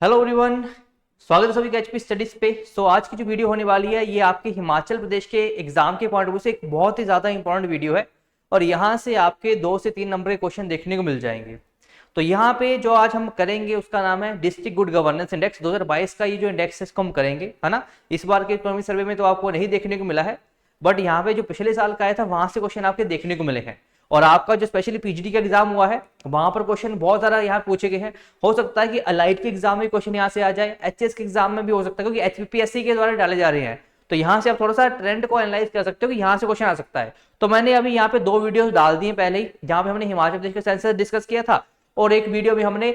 Hello everyone, स्वागत है सभी का एचपी स्टडीज पे। आज की जो वीडियो होने वाली है ये आपके हिमाचल प्रदेश के एग्जाम के पॉइंट ऑफ व्यू से एक बहुत ही ज्यादा इंपॉर्टेंट वीडियो है और यहाँ से आपके 2 से 3 नंबर के क्वेश्चन देखने को मिल जाएंगे। तो यहाँ पे जो आज हम करेंगे उसका नाम है डिस्ट्रिक्ट गुड गवर्नेंस इंडेक्स 2022 का। ये जो इंडेक्स है इसको हम करेंगे, है ना। इस बार के इकोनॉमिक सर्वे में तो आपको नहीं देखने को मिला है, बट यहाँ पे जो पिछले साल का आया था वहां से क्वेश्चन आपके देखने को मिले हैं। और आपका जो स्पेशली पीजीडी का एग्जाम हुआ है वहां पर क्वेश्चन बहुत ज्यादा यहाँ पूछे गए हैं। हो सकता है कि अलाइड के एग्जाम में क्वेश्चन यहाँ से आ जाए, एचएस के एग्जाम में भी हो सकता है, क्योंकि एचपीपीएससी के द्वारा डाले जा रहे हैं। तो यहाँ से आप थोड़ा सा ट्रेंड को एनालाइज कर सकते हो कि यहाँ से क्वेश्चन आ सकता है। तो मैंने अभी यहाँ पे 2 वीडियो डाल दिए पहले ही, जहाँ पे हमने हिमाचल प्रदेश के सेंसस डिस्कस किया था और एक वीडियो में हमने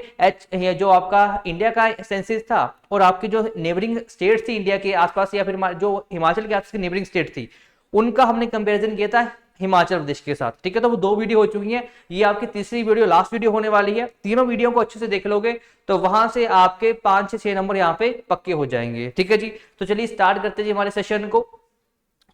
जो आपका इंडिया का सेंसस था और आपकी जो नेबरिंग स्टेट थी इंडिया के आसपास या फिर जो हिमाचल के आसपास की नेबरिंग स्टेट थी उनका हमने कंपैरिजन किया था हिमाचल प्रदेश के साथ। ठीक है, तो वो 2 वीडियो हो चुकी हैं। ये आपकी तीसरी वीडियो लास्ट वीडियो होने वाली है। तीनों वीडियो को अच्छे से देख लोगे तो वहां से आपके 5 से 6 नंबर यहाँ पे पक्के हो जाएंगे। ठीक है जी, तो चलिए स्टार्ट करते हैं हमारे सेशन को।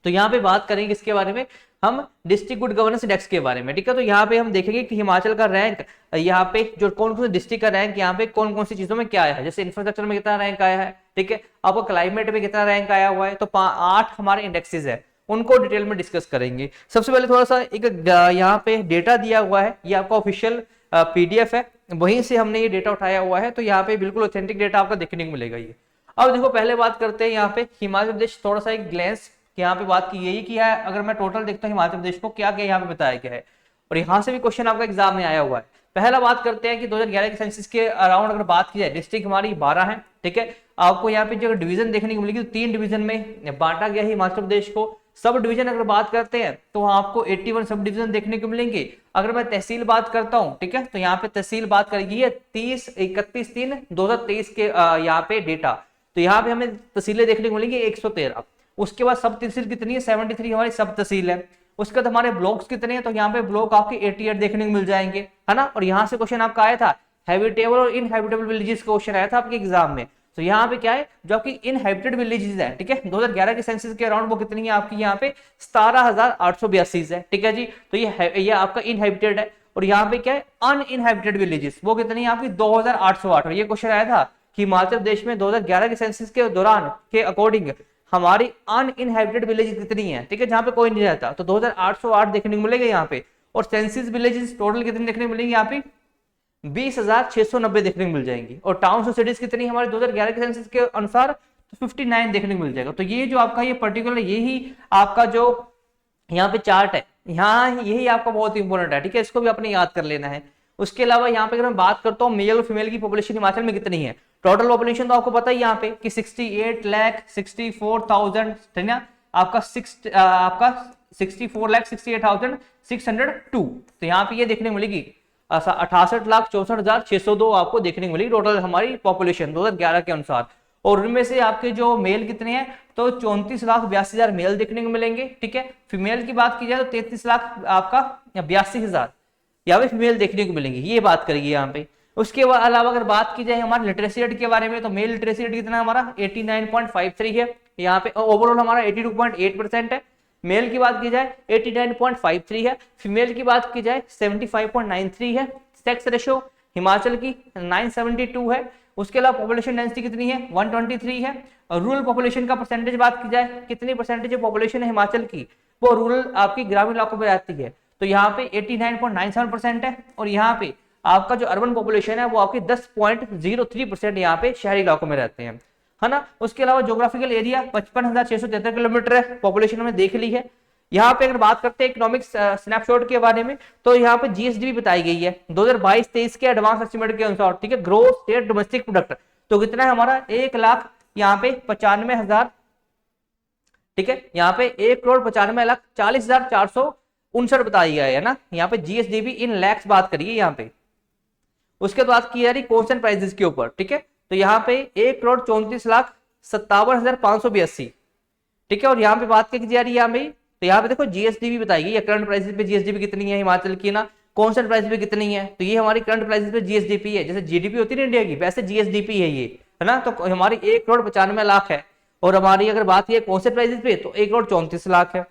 तो यहाँ पे बात करेंगे इसके बारे में, हम डिस्ट्रिक्ट गुड गवर्नेंस इंडेक्स के बारे में। ठीक है, तो यहाँ पे हम देखेंगे कि हिमाचल का रैंक, यहाँ पे जो कौन कौन से डिस्ट्रिक्ट का रैंक यहाँ पे कौन कौन सी चीजों में क्या आया है। जैसे इंफ्रास्ट्रक्चर में कितना रैंक आया है, ठीक है, आपको क्लाइमेट में कितना रैंक आया हुआ है। तो 8 हमारे इंडेक्सेस है, उनको डिटेल में डिस्कस करेंगे। सबसे पहले थोड़ा सा एक यहाँ पे डेटा दिया हुआ है, ये आपका ऑफिशियल पीडीएफ है, वहीं से हमने ये डेटा उठाया हुआ है। तो यहाँ पे बिल्कुल ऑथेंटिक डेटा आपका देखने को मिलेगा ये। अब देखो पहले बात करते हैं यहाँ पे हिमाचल प्रदेश, थोड़ा सा एक ग्लेंस यहाँ पे बात की यही किया है। अगर मैं टोटल देखता हूँ हिमाचल प्रदेश को क्या क्या यहाँ पे बताया गया है और यहाँ से भी क्वेश्चन आपका एग्जाम में आया हुआ है। पहला बात करते हैं कि 2011 के सेंसस के अराउंड अगर बात की जाए, डिस्ट्रिक्ट हमारी 12 है। ठीक है, आपको यहाँ पे जो डिवीजन देखने को मिलेगी तो 3 डिवीजन में बांटा गया है हिमाचल प्रदेश को। सब डिवीजन अगर बात करते हैं तो आपको 81 सब डिवीजन देखने को मिलेंगे। अगर मैं तहसील बात करता हूँ, ठीक है, तो यहाँ पे तहसील बात करेगी है 31/3/2023 के यहाँ पे डेटा। तो यहाँ पे हमें तहसीलें देखने को मिलेंगी 113। उसके बाद सब तहसील कितनी है, 73 हमारी सब तहसील है। उसके बाद हमारे ब्लॉक्स कितने हैं, तो यहाँ पे ब्लॉक आपके 88 देखने को मिल जाएंगे, है ना। और यहाँ से क्वेश्चन आपका आया था हैबिटेबल और इनहैबिटेबल विलेजेस का क्वेश्चन आया था आपके एग्जाम में। तो यहाँ पे क्या है, जो आपकी इनहैबिटेड विलेजेस है, ठीक है, 2011 के सेंसस के अराउंड वो कितनी है आपकी यहाँ पे 17,882 है। ठीक है जी, तो ये आपका इनहैबिटेड है। और यहाँ पे क्या है अनइनहैबिटेड विलेजेस, वो कितनी है आपकी 2,808। और ये क्वेश्चन आया था कि हिमाचल प्रदेश में 2011 के सेंसस के दौरान के अकॉर्डिंग हमारी अनइनहैबिटेड विलेज कितनी है, ठीक है, जहां पे कोई नहीं रहता। तो 2,808 देखने को मिलेगा यहाँ पे। और सेंसिस विलेजेस टोटल कितनी देखने को मिलेंगी यहाँ पे 20,690 देखने को मिल जाएंगी। और टाउन और सिटीज कितनी हमारे 2011 के सेंसस के अनुसार 59 देखने को मिल जाएगा। तो ये जो आपका ये पर्टिकुलर यही आपका जो यहाँ पे चार्ट है, यहाँ यही आपका बहुत इंपॉर्टेंट है। ठीक है, इसको भी आपने याद कर लेना है। उसके अलावा यहाँ पे अगर मैं बात करता हूँ मेल और फीमेल की पॉपुलेशन हिमाचल में कितनी है, टोटल पॉपुलेशन तो आपको पता ही यहाँ पे कि 68,64,000 है ना, आपका 64,68,602। तो यहाँ पे ये देखने को मिलेगी 68,64,602 आपको देखने को मिलेगी टोटल हमारी पॉपुलेशन 2011 के अनुसार। और उनमें से आपके जो मेल कितने हैं, तो 34,82,000 मेल देखने को मिलेंगे। ठीक है, फीमेल की बात की जाए तो 33 लाख आपका 82,000 यहाँ पे फीमेल देखने को मिलेंगी, ये बात करेगी यहाँ पे। उसके अलावा अगर बात की जाए हमारे लिटरेसी रेट के बारे में, तो मेल लिटरेसी रेट कितना हमारा 89.53 है। यहाँ पे ओवरऑल हमारा 82.8% है। मेल की बात की जाए 89.53 है, फीमेल की बात की जाए 75.93 है। सेक्स रेशो हिमाचल की 972 है। उसके अलावा पॉपुलेशन डेंसिटी कितनी है 123 है। और रूरल पॉपुलेशन का परसेंटेज बात की जाए, कितनी परसेंटेज पॉपुलेशन है हिमाचल की वो रूरल आपकी ग्रामीण इलाकों में रहती है, तो यहाँ पे 89.97% है। और यहाँ पे आपका जो अर्बन पॉपुलेशन है वो आपकी 10.03% यहाँ पे शहरी इलाकों में रहते हैं, है ना। उसके अलावा ज्योग्राफिकल एरिया 55,673 किलोमीटर है, पॉपुलेशन हमने देख ली है। यहाँ पे अगर बात करते हैं इकोनॉमिक स्नैपशॉट के बारे में, तो यहाँ पे जीएसडी बताई गई है 2022-23 के एडवांस एस्टिमेट के अनुसार। ठीक है, ग्रोथ स्टेट डोमेस्टिक प्रोडक्ट तो कितना है हमारा 1 लाख यहाँ पे 95,000। ठीक है, यहाँ पे 1,95,40,459 बताई गया है ना। यहाँ पे जीएसडीपी इन लैक्स बात करिए यहाँ पे। उसके बाद की जा रही कॉन्स्टेंट प्राइसेस के ऊपर। ठीक है, तो यहाँ पे 1,34,57,582। ठीक है, और यहाँ पे बात की जा रही है यहाँ पे, तो यहाँ पे देखो जीएसडीपी बताई गई है, करंट प्राइसेस पे जीएसडीपी कितनी है हिमाचल की ना, कॉन्स्टेंट प्राइस पे कितनी है। तो ये हमारी करंट प्राइसेस पे जीएसडीपी है, जैसे जीडीपी होती है ना इंडिया की, वैसे जीएसडीपी है ये, है ना। तो हमारी 1,95,00,000 है। और हमारी अगर बात की कॉन्स्टेंट प्राइसेस पे तो 1,34,00,000 है।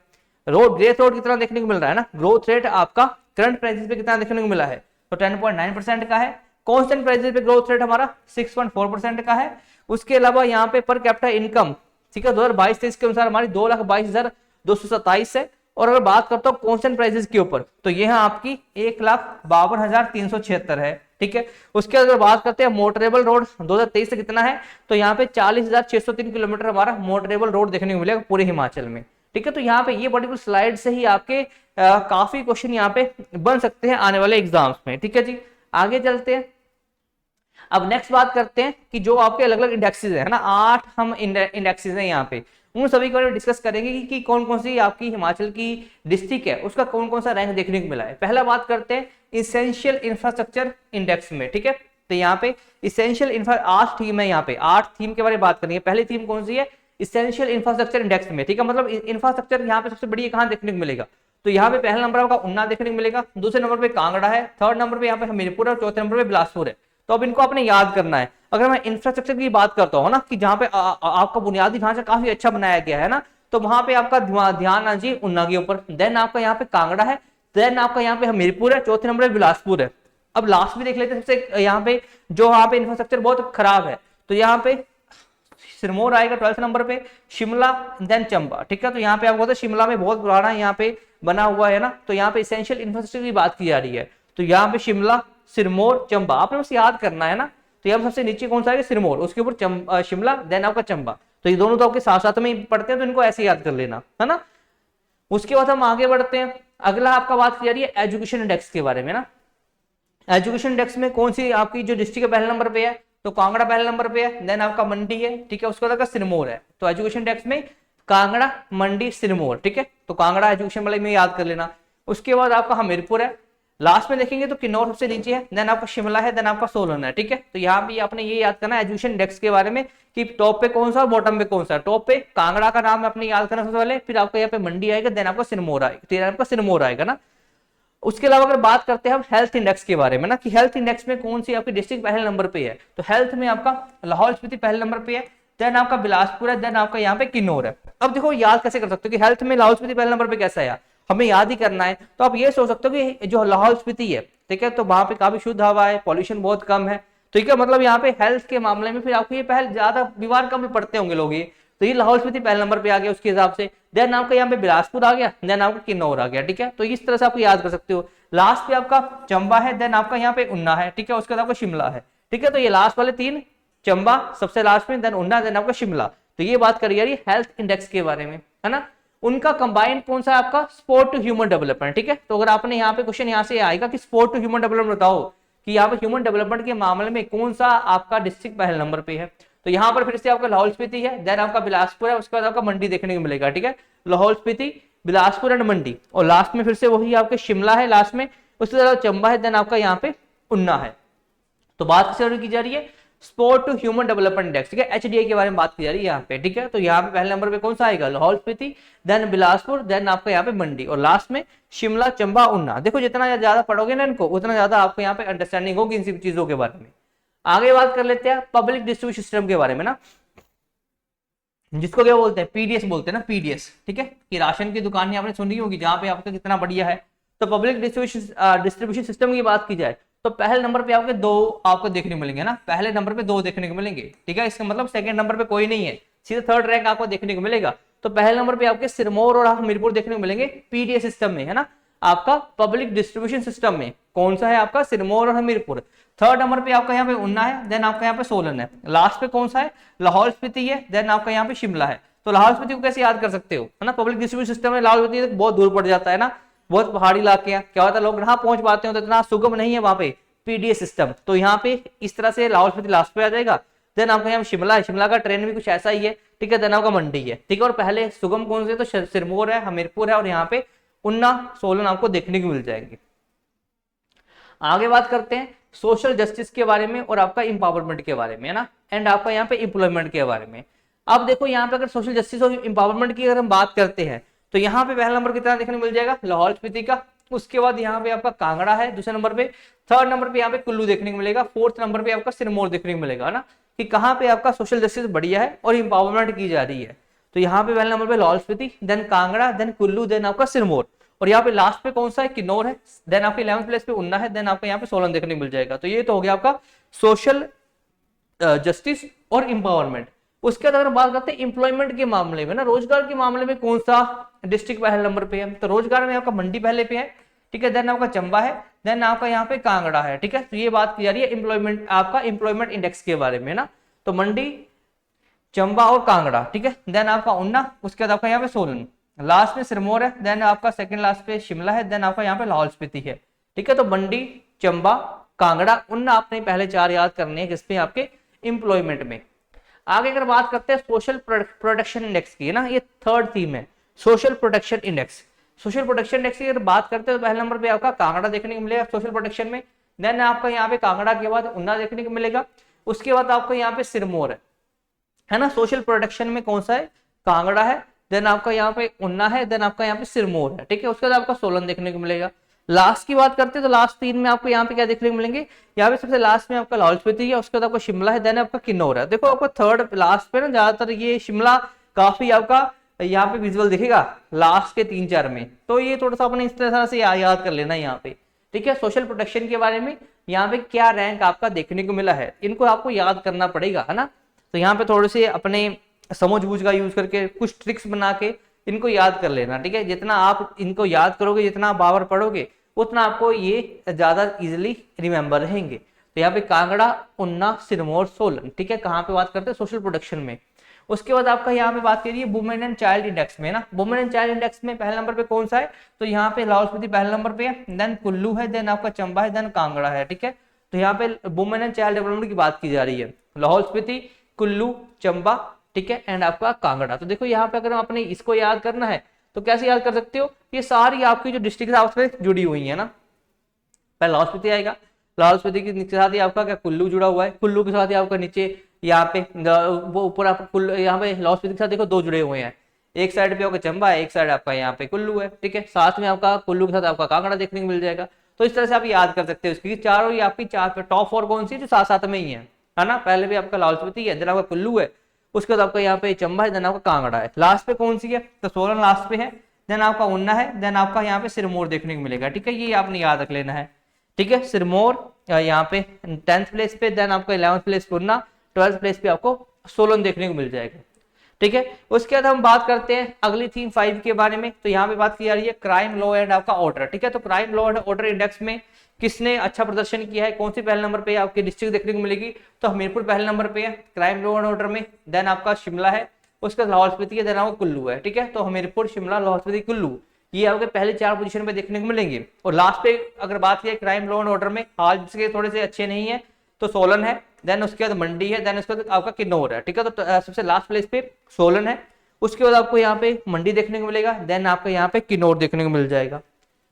ग्रोथ रेट कितना देखने को मिल रहा है ना, ग्रोथ रेट आपका करंट प्राइसेस पे कितना देखने को मिला है, तो 10.9% का है। कांस्टेंट प्राइसेस पे ग्रोथ रेट हमारा 6.4% का है। उसके अलावा यहाँ पे पर कैपिटा इनकम, ठीक है, 2022-23 के अनुसार हमारी 2,22,227 है। और अगर बात करता हूँ कांस्टेंट प्राइसेस के ऊपर तो ये है आपकी 1,52,376 है, ठीक है। उसके अगर बात करते हैं मोटरेबल रोड 2023 से कितना है, तो यहाँ पे 40,603 किलोमीटर हमारा मोटरेबल रोड देखने को मिलेगा पूरे हिमाचल में, ठीक है। तो यहाँ पे ये पर्टिकुलर स्लाइड से ही आपके काफी क्वेश्चन यहाँ पे बन सकते हैं आने वाले एग्जाम्स में, ठीक है जी। आगे चलते हैं, अब नेक्स्ट बात करते हैं कि जो आपके अलग अलग इंडेक्सेस है ना, 8 हम इंडेक्सेस हैं यहाँ पे, उन सभी के बारे में डिस्कस करेंगे कि कौन कौन सी आपकी हिमाचल की डिस्ट्रिक्ट है उसका कौन कौन सा रैंक देखने को मिला है। पहला बात करते हैं इसेंशियल इंफ्रास्ट्रक्चर इंडेक्स में, ठीक है। तो यहाँ पे इसेंशियल 8 थीम है, यहाँ पे 8 थीम के बारे में बात करेंगे। पहली थीम कौन सी है, इसेंशियल इंफ्रास्ट्रक्चर इंडेक्स में, ठीक है। मतलब इंफ्रास्ट्रक्चर यहाँ पे सबसे बढ़िया कहाँ देखने को मिलेगा, तो यहाँ पे पहला नंबर आपका ऊना देखने को मिलेगा, दूसरे नंबर पे कांगड़ा है, थर्ड नंबर पे यहाँ पे हमीरपुर है और चौथे नंबर पे बिलासपुर है। तो अब इनको आपने याद करना है। अगर मैं इंफ्रास्ट्रक्चर की बात करता हूँ ना कि जहाँ पे आपका बुनियादी ढांचा काफी अच्छा बनाया गया है ना, तो वहां पे आपका ध्यान आ जी ऊना के ऊपर, देन आपका यहाँ पे कांगड़ा है, देन आपका यहाँ पे हमीरपुर है, चौथे नंबर पे बिलासपुर है। अब लास्ट में देख लेते हैं सबसे यहाँ पे जो यहाँ पे इंफ्रास्ट्रक्चर बहुत खराब है, तो यहाँ पे सिरमौर आएगा 12th नंबर पे, शिमला देन चंबा, ठीक है। तो यहाँ पे आपको पता है शिमला में बहुत पुराना यहाँ पे बना हुआ है ना, तो यहाँ पे इसेंशियल इंफ्रास्ट्रक्चर की बात की जा रही है। तो यहाँ पे शिमला, सिरमौर, चंबा आपने बस याद करना है ना। तो यहाँ सबसे नीचे कौन सा है, सिरमौर, उसके ऊपर शिमला, देन आपका चंबा। तो ये दोनों तो आपके साथ साथ में ही पढ़ते हैं, तो इनको ऐसे याद कर लेना है ना। उसके बाद हम आगे बढ़ते हैं, अगला आपका बात की जा रही है एजुकेशन इंडेक्स के बारे में ना। एजुकेशन इंडेक्स में कौन सी आपकी जो डिस्ट्रिक्ट पहले नंबर पे है, तो कांगड़ा पहले नंबर पे है, देन आपका मंडी है, ठीक है, उसके बाद सिरमौर है। तो एजुकेशन इंडेक्स में कांगड़ा, मंडी, सिरमौर, ठीक है। तो कांगड़ा एजुकेशन वाले में याद कर लेना। उसके बाद आपका हमीरपुर है, लास्ट में देखेंगे तो किन्नौर सबसे नीचे है, देन आपका शिमला है, देन आपका सोलन है, ठीक है। तो यहाँ भी आपने ये याद करना है एजुकेशन इंडेक्स के बारे में कि टॉप पे कौन सा और बॉटम पे कौन सा। टॉप पे कांगड़ा का नाम आपने याद करना सबसे पहले, फिर आपका यहाँ पे मंडी आएगा, देन आपका सिरमौर आएगा, फिर आपका सिरमौर आएगा ना। उसके अलावा अगर बात करते हैं हम हेल्थ इंडेक्स के बारे में ना, कि हेल्थ इंडेक्स में कौन सी आपकी डिस्ट्रिक्ट पहले नंबर पे है, तो हेल्थ में आपका लाहौल स्पीति पहले नंबर पे है, देन आपका बिलासपुर है, देन आपका यहाँ पे किन्नौर है। अब देखो याद कैसे कर सकते हो कि हेल्थ में लाहौल स्पीति पहले नंबर पे कैसा है, हमें याद ही करना है। तो आप ये सोच सकते हो कि जो लाहौल स्पीति है, ठीक है, तो वहां पे काफी शुद्ध हवा है, पॉल्यूशन बहुत कम है, ठीक है। मतलब यहाँ पे हेल्थ के मामले में फिर आपको ये पहले ज्यादा बीमार कम पड़ते होंगे लोग, ये तो ये लाहौल स्पीति पहले नंबर पे आ गया उसके हिसाब से, देन आपका यहाँ पे बिलासपुर आ गया, देन आपका किन्नौर आ गया, ठीक है। तो इस तरह से आपको याद कर सकते हो। लास्ट पे आपका चंबा है, देन आपका यहाँ पे ऊना है, ठीक है, उसके बाद आपका शिमला है, ठीक है। तो ये लास्ट वाले तीन, चंबा सबसे लास्ट में, देन ऊना, देन आपका शिमला। तो ये बात करी जा रही है हेल्थ इंडेक्स के बारे में, है ना। उनका कंबाइंड कौन सा है आपका, स्पोर्ट टू ह्यूमन डेवलपमेंट, ठीक है। तो अगर आपने यहाँ पे क्वेश्चन यहाँ से आएगा कि स्पोर्ट टू ह्यूमन डेवलपमेंट बताओ कि यहाँ पे ह्यूमन डेवलपमेंट के मामले में कौन सा आपका डिस्ट्रिक्ट पहले नंबर पे है, तो यहाँ पर फिर से आपका लाहौल स्पीति है, देन आपका बिलासपुर है, उसके बाद आपका मंडी देखने को मिलेगा, ठीक है। लाहौल स्पीति, बिलासपुर एंड मंडी, और लास्ट में फिर से वही आपके शिमला है लास्ट में, उसके बाद चंबा है, देन आपका यहाँ पे ऊना है। तो बात किस की जा रही है, sport to human development index, ठीक है, एचडीआई के बारे में बात की जा रही है यहाँ पे, ठीक है। तो यहाँ पे पहले नंबर पे कौन सा आएगा, लाहौल स्पीति, देन बिलासपुर, देन आपका यहाँ पे मंडी, और लास्ट में शिमला, चंबा, ऊना। देखो जितना ज्यादा पढ़ोगे ना इनको, उतना ज्यादा आपको यहाँ पे अंडरस्टैंडिंग होगी इन सब चीजों के बारे में। आगे बात कर लेते हैं पब्लिक डिस्ट्रीब्यूशन सिस्टम के बारे में ना, जिसको क्या बोलते हैं, पीडीएस बोलते हैं ना, पीडीएस, ठीक है। कि राशन की दुकान आपने सुनी होगी जहाँ पे आपका कितना बढ़िया है। तो पब्लिक डिस्ट्रीब्यूशन सिस्टम की बात की जाए तो पहले नंबर पे आपके 2 आपको देखने को मिलेंगे ना, पहले नंबर पे 2 देखने को मिलेंगे, ठीक है। इसका मतलब सेकंड नंबर पे कोई नहीं है, सीधा थर्ड रैंक आपको देखने को मिलेगा। तो पहले नंबर पे आपके सिरमौर और हमीरपुर देखने को मिलेंगे पीडीएस सिस्टम में, है ना। आपका पब्लिक डिस्ट्रीब्यूशन सिस्टम में कौन सा है आपका, सिरमौर और हमीरपुर। थर्ड नंबर पे आपका यहाँ पे ऊना है, देन आपका यहाँ पे सोलन है, लास्ट पे कौन सा है, लाहौल स्पीति है, देन आपका यहाँ पे शिमला है। तो लाहौल स्पीति को कैसे याद कर सकते हो, है ना, पब्लिक डिस्ट्रीब्यूशन सिस्टम में लाहौल स्पीति बहुत दूर पड़ जाता है ना, बहुत पहाड़ी इलाके हैं, क्या होता है लोग यहाँ पहुंच पाते हैं तो इतना सुगम नहीं है वहां पे पीडीएस सिस्टम। तो यहाँ पे इस तरह से लाहौल स्पीति लास्ट पे आ जाएगा, देन आपका यहाँ शिमला है, शिमला का ट्रेन भी कुछ ऐसा ही है, ठीक है, देन आपका मंडी है, ठीक है। और पहले सुगम कौन से, तो सिरमौर है, हमीरपुर है, और यहाँ पे ऊना, सोलन आपको देखने को मिल जाएंगे। आगे बात करते हैं सोशल जस्टिस के बारे में और आपका इंपावरमेंट के बारे में, है ना, एंड आपका यहाँ पे एम्प्लॉयमेंट के बारे में। अब देखो यहाँ पे अगर सोशल जस्टिस और इंपावरमेंट की अगर हम बात करते हैं तो यहाँ पे पहला नंबर कितना देखने को मिल जाएगा, लाहौल स्पीति का। उसके बाद यहाँ पे आपका कांगड़ा है दूसरे नंबर पे, थर्ड नंबर पे यहाँ पे कुल्लू देखने को मिलेगा, फोर्थ नंबर पे आपका सिरमौर देखने को मिलेगा, है ना, कि कहाँ पे आपका सोशल जस्टिस बढ़िया है और इंपावरमेंट की जा रही है। तो यहाँ पे पहले नंबर पे Lahaul Spiti, then Kangra, then Kullu, then आपका सिरमौर। और यहाँ पे लास्ट पे कौन सा है, किन्नौर है, देन आपके 11th प्लेस पे उन्ना है, देन आपको यहाँ पे सोलन देखने को मिल जाएगा। तो ये तो हो गया आपका सोशल जस्टिस और इंपावरमेंट। उसके बाद अगर बात करते हैं एम्प्लॉयमेंट के मामले में ना, रोजगार के मामले में कौन सा डिस्ट्रिक्ट पहले नंबर पे है, तो रोजगार में आपका मंडी पहले पे है, ठीक है, देन आपका चंबा है, देन आपका यहाँ पे कांगड़ा है, ठीक है। तो ये बात की जा रही है एम्प्लॉयमेंट, आपका एम्प्लॉयमेंट इंडेक्स के बारे में ना, तो मंडी, चंबा और कांगड़ा, ठीक है, देन आपका उन्ना, उसके बाद आपका यहाँ पे सोलन, लास्ट में सिरमौर है, देन आपका सेकंड लास्ट पे शिमला है, देन आपका यहाँ पे लाहौल स्पीति है, ठीक है। तो मंडी, चंबा, कांगड़ा, उन्ना आपने पहले 4 याद करने हैं किसपे, आपके एम्प्लॉयमेंट में। आगे अगर बात करते हैं सोशल प्रोटेक्शन इंडेक्स की, है ना, ये थर्ड थीम है, social protection index. Social protection index की अगर बात करते हैं तो पहले नंबर पे आपका कांगड़ा देखने को मिलेगा सोशल प्रोटेक्शन में, देन आपका यहाँ पे कांगड़ा के बाद उन्ना देखने को मिलेगा, उसके बाद आपको यहाँ पे सिरमौर है ना। सोशल प्रोटेक्शन में कौन सा है, कांगड़ा है, देन आपका यहाँ पे उन्ना है, देन आपका यहाँ पे सिरमौर है, ठीक है। उसके बाद आपका सोलन देखने को मिलेगा। लास्ट की बात करते हैं तो लास्ट 3 में आपको यहाँ पे क्या देखने को मिलेंगे, यहाँ पे सबसे लास्ट में आपका लाहौल स्पीति है, उसके बाद आपका शिमला है, देन आपका किन्नौर है। देखो आपको थर्ड लास्ट पे ना ज्यादातर ये शिमला काफी आपका यहाँ पे विजुअल दिखेगा लास्ट के 3-4 में, तो ये थोड़ा सा अपने इस तरह से याद कर लेना यहाँ पे, ठीक है। सोशल प्रोटेक्शन के बारे में यहाँ पे क्या रैंक आपका देखने को मिला है, इनको आपको याद करना पड़ेगा, है ना। तो यहाँ पे थोड़े से अपने समझ बूझ का यूज करके कुछ ट्रिक्स बना के इनको याद कर लेना, ठीक है। जितना आप इनको याद करोगे, जितना आप बावर पढ़ोगे, उतना आपको ये ज्यादा इजिली रिमेंबर रहेंगे। तो यहाँ पे कांगड़ा, उन्ना, सिरमौर, सोलन, ठीक है, कहाँ पे बात करते हैं, सोशल प्रोटेक्शन में। उसके बाद आपका यहाँ पे बात करिए वुमेन एंड चाइल्ड इंडेक्स में ना, वुमेन एंड चाइल्ड इंडेक्स में पहले नंबर पे कौन सा है, तो यहाँ पे लाहौल स्पीति पहले नंबर पे है, देन कुल्लू है, देन आपका चंबा है, देन कांगड़ा है, ठीक है। तो यहाँ पे वुमेन एंड चाइल्ड डेवलपमेंट की बात की जा रही है, लाहौल स्पीति, कुल्लू, चंबा, ठीक है, एंड आपका कांगड़ा। तो देखो यहाँ पे अगर अपने इसको याद करना है तो कैसे याद कर सकते हो, ये सारी आपकी जो डिस्ट्रिक्ट आपस में जुड़ी हुई है ना। पहले लाहौल स्पीति आएगा, लाहौल स्पीति के साथ ही आपका क्या कुल्लू जुड़ा हुआ है, कुल्लू के साथ ही आपका नीचे यहाँ पे वो ऊपर आपका यहाँ पे लाहौल स्पीति के साथ देखो 2 जुड़े हुए हैं, एक साइड पे आपका चंबा है, एक साइड आपका यहाँ पे कुल्लू है, ठीक है। साथ में आपका कुल्लू के साथ आपका कांगड़ा देखने को मिल जाएगा। तो इस तरह से आप याद कर सकते हो इसकी चारों, ही आपकी 4 टॉप 4 कौन सी है जो साथ साथ में ही है ना। पहले भी आपका लाहौल स्पीति है, देन आपका कुल्लू है, उसके बाद आपका यहाँ पे चंबा है, देन आपका कांगड़ा है, लास्ट पे कौन सी है, तो सोलन लास्ट पे है, देन आपका उन्ना है, देन आपका यहाँ पे सिरमौर देखने को मिलेगा, ठीक है। ये आपने याद रख लेना है, ठीक है। सिरमौर यहाँ पे 10th प्लेस पे, देन आपका 11th प्लेस पे उन्ना, 12th प्लेस पे आपको सोलन देखने को मिल जाएगा, ठीक है। उसके बाद हम बात करते हैं अगली थीम 5 के बारे में। तो यहाँ पे बात की जा रही है क्राइम लॉ एंड आपका ऑर्डर, ठीक है। तो crime law and order index में किसने अच्छा प्रदर्शन किया है, कौन सी पहले नंबर पे आपकी डिस्ट्रिक्ट देखने को मिलेगी, तो हमीरपुर पहले नंबर पे है क्राइम लॉ एंड ऑर्डर में, देन आपका शिमला है, उसके बाद लाहौल स्पीति है, देन आपका कुल्लू है, ठीक है। तो हमीरपुर, शिमला, लाहौल स्पीति, कुल्लू, ये आपके पहले 4 पोजीशन पे देखने को मिलेंगे। और लास्ट पे अगर बात की क्राइम लॉ एंड ऑर्डर में हाल जिसके थोड़े से अच्छे नहीं है, तो सोलन है, देन उसके बाद मंडी है, देन उसके बाद आपका किन्नौर है, ठीक है। तो सबसे लास्ट प्लेस पे सोलन है, उसके बाद आपको यहाँ पे मंडी देखने को मिलेगा, देन आपको यहाँ पे किन्नौर देखने को मिल जाएगा।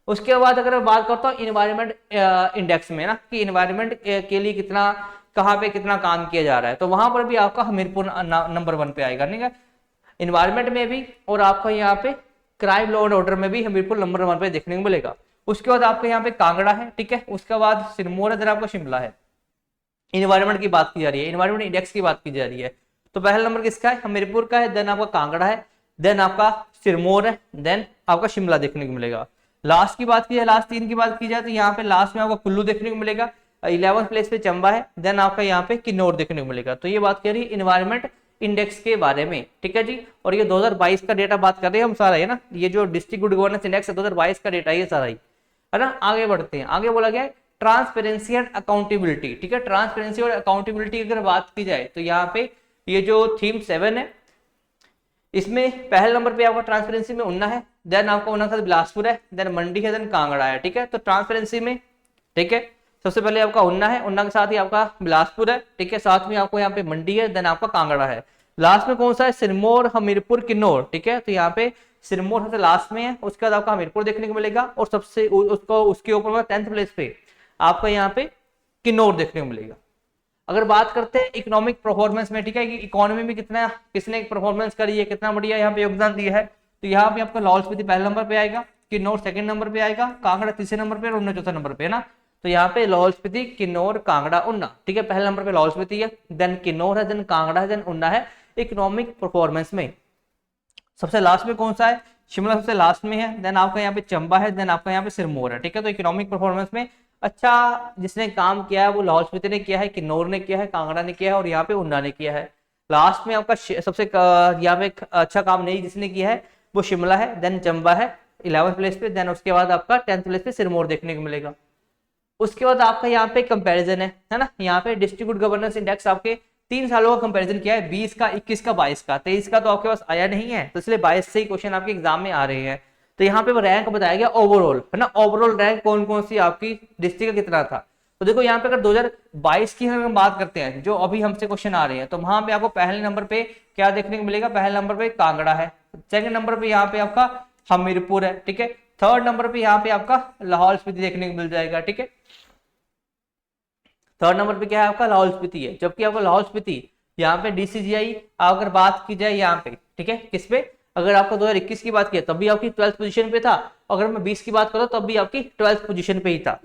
उसके बाद अगर मैं बात करता हूँ इन्वायरमेंट इंडेक्स में ना, कि इन्वायरमेंट के लिए कितना, कहाँ पे कितना काम किया जा रहा है, तो वहां पर भी आपका हमीरपुर नंबर 1 पे आएगा, ठीक है। इन्वायरमेंट में भी और आपका यहाँ पे क्राइम लॉ एंड ऑर्डर में भी हमीरपुर नंबर 1 पे देखने को मिलेगा। उसके बाद आपके यहाँ पे कांगड़ा है, ठीक है, उसके बाद सिरमौर है, देन आपका शिमला है। इन्वायरमेंट की बात की जा रही है, इन्वायरमेंट इंडेक्स की बात की जा रही है, तो पहला नंबर किसका है, हमीरपुर का है, देन आपका कांगड़ा है, देन आपका सिरमौर है, देन आपका शिमला देखने को मिलेगा। लास्ट की बात की जाए, लास्ट 3 की बात की जाए, तो यहाँ पे लास्ट में आपका कुल्लू देखने को मिलेगा, 11th प्लेस पे चंबा है, देन आपका यहाँ पे किन्नौर देखने को मिलेगा। तो ये बात कर रही है इन्वायरमेंट इंडेक्स के बारे में, ठीक है जी। और ये 2022 का डेटा बात कर रहे हैं हम सारा, है ना, ये जो डिस्ट्रिक्ट गुड गवर्नेंस इंडेक्स है 2022 का डेटा ये सारा ही, है ना। आगे बढ़ते हैं, आगे बोला गया है ट्रांसपेरेंसी एंड अकाउंटेबिलिटी, ठीक है। ट्रांसपेरेंसी और अकाउंटेबिलिटी अगर बात की जाए तो यहाँ पे ये जो थीम 7 है, इसमें पहले नंबर पे आपका ट्रांसपेरेंसी में उन्ना है, देन आपका उन्ना के साथ बिलासपुर है, देन मंडी है, देन कांगड़ा है, ठीक है। तो ट्रांसपेरेंसी में, ठीक है, सबसे पहले आपका उन्ना है, उन्ना के साथ ही आपका बिलासपुर है, ठीक है, साथ में आपको यहाँ पे मंडी है, देन आपका कांगड़ा है। लास्ट में कौन सा है, सिरमौर, हमीरपुर, किन्नौर, ठीक है। तो यहाँ पे सिरमौर सबसे लास्ट में है, उसके बाद आपका हमीरपुर देखने को मिलेगा, और सबसे उसको उसके ऊपर 10th प्लेस पे आपका यहाँ पे किन्नौर देखने को मिलेगा। अगर बात करते हैं इकोनॉमिक परफॉर्मेंस में, ठीक है, कि इकोनॉमी में कितना किसने परफॉर्मेंस करी है, कितना बढ़िया यहाँ पे योगदान दिया है, तो यहाँ पे आपका लाहौल स्पीति पहले नंबर पे आएगा, किन्नौर सेकंड नंबर पे आएगा, कांगड़ा तीसरे नंबर पे और उन्ना चौथा नंबर पे, है ना। तो यहाँ पे लाहौल स्पीति, किन्नौर, कांगड़ा, उन्ना, ठीक है। पहले नंबर पे लाहौल स्पीति है, देन किन्नौर है, देन कांगड़ा है, देन उन्ना है इकोनॉमिक परफॉर्मेंस में। सबसे लास्ट में कौन सा है, शिमला सबसे लास्ट में है, देन आपका यहाँ पे चंबा है, देन आपका यहाँ पे सिरमौर है। ठीक है, तो इकोनॉमिक परफॉर्मेंस में अच्छा जिसने काम किया है वो लाहौल स्पीति ने किया है, किन्नौर ने किया है, कांगड़ा ने किया है और यहाँ पे ऊना ने किया है। लास्ट में आपका सबसे यहाँ पे अच्छा काम नहीं जिसने किया है वो शिमला है, देन चंबा है 11th प्लेस पे, देन उसके बाद आपका 10th प्लेस पे सिरमौर देखने को मिलेगा। उसके बाद आपका यहाँ पे कंपैरिजन है ना, यहाँ पे डिस्ट्रिक्ट गुड गवर्नेंस इंडेक्स आपके 3 सालों का कंपैरिजन किया है, 20 का, 21 का, 22 का। 23 का तो आपके पास आया नहीं है, तो इसलिए 22 से ही क्वेश्चन आपके एग्जाम में आ रहे हैं। तो यहाँ पे रैंक बताया गया ओवरऑल, है ना, ओवरऑल रैंक कौन कौन सी आपकी डिस्ट्रिक्ट का कितना था। तो देखो यहाँ पे अगर 2022 की हम बात करते हैं, जो अभी हमसे क्वेश्चन आ रहे हैं, तो वहां पे आपको पहले नंबर पे क्या देखने को मिलेगा, पहले नंबर पे कांगड़ा है, सेकंड नंबर पे यहाँ पे आपका हमीरपुर है, ठीक है, थर्ड नंबर पे यहाँ पे आपका लाहौल स्पीति देखने को मिल जाएगा। ठीक है, थर्ड नंबर पे क्या है आपका लाहौल स्पीति है, जबकि आपका लाहौल स्पीति यहाँ पे DCGI अगर बात की जाए यहाँ पे, ठीक है, किस पे, अगर आपको 2021 की बात की तब भी आपकी 12th पोजीशन पे था, अगर मैं 20 की बात करूं तब भी आपकी 12th पोजीशन पे ही था।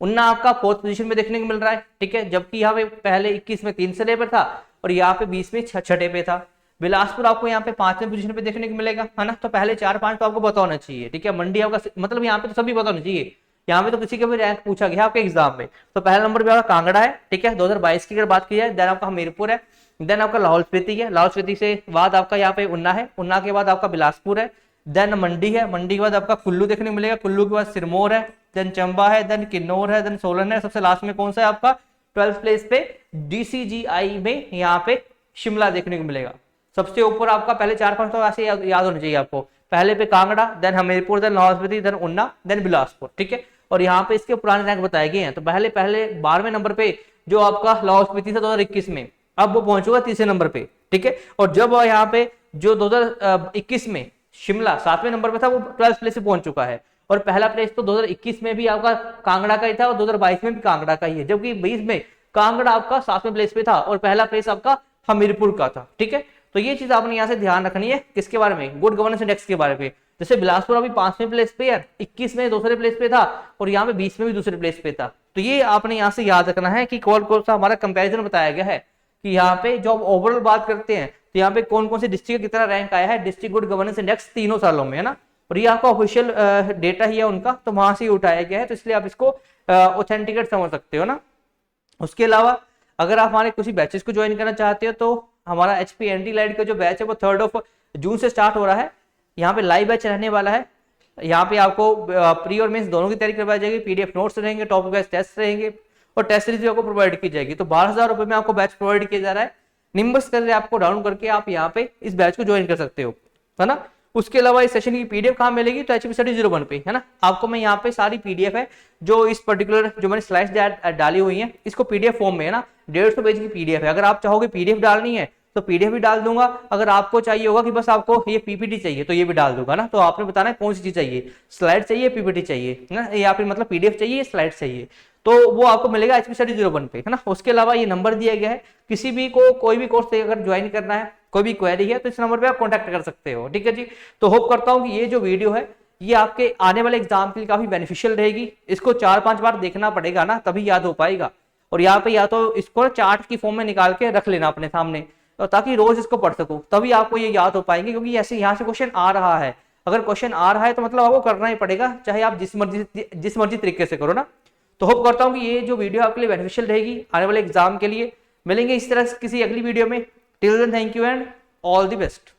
उन्ना आपका 4th पोजीशन पे देखने को मिल रहा है, ठीक है, जबकि यहाँ पे पहले 21 में 3 से पर था और यहाँ पे 20 में 6 पे था। बिलासपुर आपको यहाँ पे 5वें पोजीशन पे देखने को मिलेगा, है ना, तो पहले 4-5 तो आपको पता होना चाहिए। ठीक है, मंडी आपका मतलब यहाँ पे तो सभी पता होना चाहिए, यहाँ पे तो किसी का भी रैंक पूछा गया आपके एग्जाम में। तो पहला नंबर पे आपका कांगड़ा है, ठीक है, 2022 की अगर बात की जाए, देन आपका हमीरपुर है, देन आपका लाहौल स्पीति है, लाहौल स्पीति से बाद आपका यहाँ पे उन्ना है, उन्ना के बाद आपका बिलासपुर है, देन मंडी है, मंडी के बाद आपका कुल्लू देखने को मिलेगा, कुल्लू के बाद सिरमौर है, देन चंबा है, देन किन्नौर है, देन सोलन है, सबसे लास्ट में कौन सा है आपका 12th प्लेस पे DCGI में यहाँ पे शिमला देखने को मिलेगा। सबसे ऊपर आपका पहले 4-5 तो ऐसे याद होना चाहिए आपको, पहले पे Kangra, then Hamirpur, then Lahaul Spiti, then Una, then Bilaspur. ठीक है, और यहाँ पे इसके पुराने रैंक बताए गए हैं। तो पहले 12वें नंबर पे जो आपका लाहौल स्पीति था 2021 में, अब वो पहुंचूगा 3रे नंबर पे। ठीक है, और जब यहाँ पे जो 2021 में शिमला 7वें नंबर पे था, वो 12th प्लेस पे पहुंच चुका है। और पहला प्लेस तो 2021 में भी आपका कांगड़ा का ही था और 2022 में भी कांगड़ा का ही है, जबकि 20 में कांगड़ा आपका 7वें प्लेस पे था और पहला प्लेस आपका हमीरपुर का था। ठीक है, तो ये चीज आपने यहाँ से ध्यान रखनी है, किसके बारे में, गुड गवर्नेंस इंडेक्स के बारे में। जैसे बिलासपुर अभी 5वें प्लेस पे है, 21 में 2रे प्लेस पे था और यहाँ पे 20 में भी 2रे प्लेस पे था। तो ये आपने यहाँ से याद रखना है कि कौन कौन सा हमारा कंपैरिजन बताया गया है, कि यहाँ पे जब ओवरऑल बात करते हैं तो यहाँ पे कौन कौन सी डिस्ट्रिक्ट का कितना रैंक आया है, डिस्ट्रिक्ट गुड गवर्नेंस इंडेक्स 3 सालों में, है ना, और ये आपका ऑफिशियल डेटा ही है उनका, तो वहां से उठाया गया है, तो इसलिए आप इसको ऑथेंटिकेट समझ सकते हो ना। उसके अलावा अगर आप हमारे किसी बैचेस को ज्वाइन करना चाहते हो तो हमारा HPNT लाइट का जो बैच है वो 3rd जून से स्टार्ट हो रहा है। यहाँ पे लाइव बैच रहने वाला है, यहाँ पे आपको प्री और मेंस दोनों की तैयारी करवाई जाएगी, PDF नोट्स रहेंगे, टॉपिक वाइज टेस्ट रहेंगे और टेस्ट सीरीज भी आपको प्रोवाइड की जाएगी। तो 12,000 रुपए में आपको बैच प्रोवाइड किया जा रहा है। निम्बस करके आपको डाउनलोड करके आप यहाँ पे इस बैच को ज्वाइन कर सकते हो, है ना। उसके अलावा इस सेशन की PDF कहाँ मिलेगी, तो HB Study 01 पे, है ना। आपको मैं यहाँ पे सारी PDF है जो इस पर्टिकुलर जो मैंने स्लाइड्स डाली हुई है, इसको PDF फॉर्म में, है ना, 150 पेज की PDF है। अगर आप चाहोगे PDF डालनी है तो PDF भी डाल दूंगा, अगर आपको चाहिए होगा कि बस आपको ये PPT चाहिए तो ये भी डाल दूंगा ना। तो आपने बताना है कौन सी चीज चाहिए, स्लाइड चाहिए, PPT चाहिए ना, या फिर मतलब PDF चाहिए, स्लाइड चाहिए, तो वो आपको मिलेगा HB Study 01 पे, है ना। उसके अलावा ये नंबर दिया गया है, किसी भी को कोई भी कोर्स अगर ज्वाइन करना है, कोई भी क्वेरी है तो इस नंबर पे आप कॉन्टैक्ट कर सकते हो। ठीक है जी, तो होप करता हूँ कि ये जो वीडियो है ये आपके आने वाले एग्जाम के लिए काफी बेनिफिशियल रहेगी। इसको 4-5 बार देखना पड़ेगा ना, तभी याद हो पाएगा। और यहाँ पे या तो इसको चार्ट की फॉर्म में निकाल के रख लेना अपने सामने, और ताकि रोज इसको पढ़ सको, तभी आपको ये याद हो पाएंगे। क्योंकि ऐसे यहाँ से क्वेश्चन आ रहा है, अगर क्वेश्चन आ रहा है तो मतलब आपको करना ही पड़ेगा, चाहे आप जिस मर्जी तरीके से करो ना। तो होप करता हूँ कि ये जो वीडियो आपके लिए बेनिफिशियल रहेगी आने वाले एग्जाम के लिए। मिलेंगे इस तरह किसी अगली वीडियो में। Till then thank you and all the best.